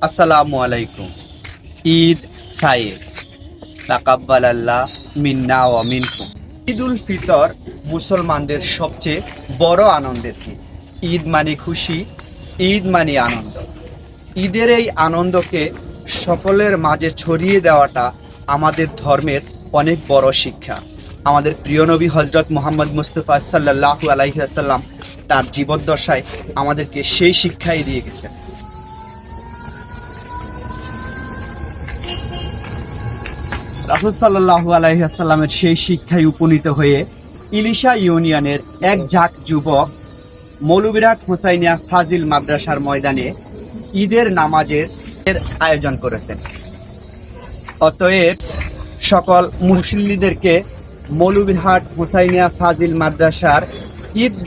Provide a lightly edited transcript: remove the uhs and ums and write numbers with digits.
আসসালামু আলাইকুম। ঈদ সাইদ তাকাব্বালাল্লাহ মিন্না ওয়া মিনকুম। ঈদ উল ফিতর মুসলমানদের সবচেয়ে বড় আনন্দের দিন। ঈদ মানে খুশি, ঈদ মানে আনন্দ। ঈদের এই আনন্দকে সকলের মাঝে ছড়িয়ে দেওয়াটা আমাদের ধর্মের অনেক বড় শিক্ষা। আমাদের প্রিয় নবী হজরত মুহাম্মদ মুস্তাফা সাল্লাল্লাহু আলাইহি ওয়াসাল্লাম তার জীবদ্দশায় আমাদেরকে সেই শিক্ষাই দিয়ে গেছেন। রাসূল সাল্লাল্লাহু আলাইহি ওয়াসাল্লামের সেই শিক্ষায় উপনীত হয়ে ইলিশা ইউনিয়নের এক ঝাঁক যুবক মৌলভীরহাট হুসাইনিয়া ফাজিল মাদ্রাসার ময়দানে ঈদের নামাজের আয়োজন করেছেন। অতএব সকল মুসল্লিদেরকে মৌলভীরহাট হুসাইনিয়া ফাজিল মাদ্রাসার ঈদগাহ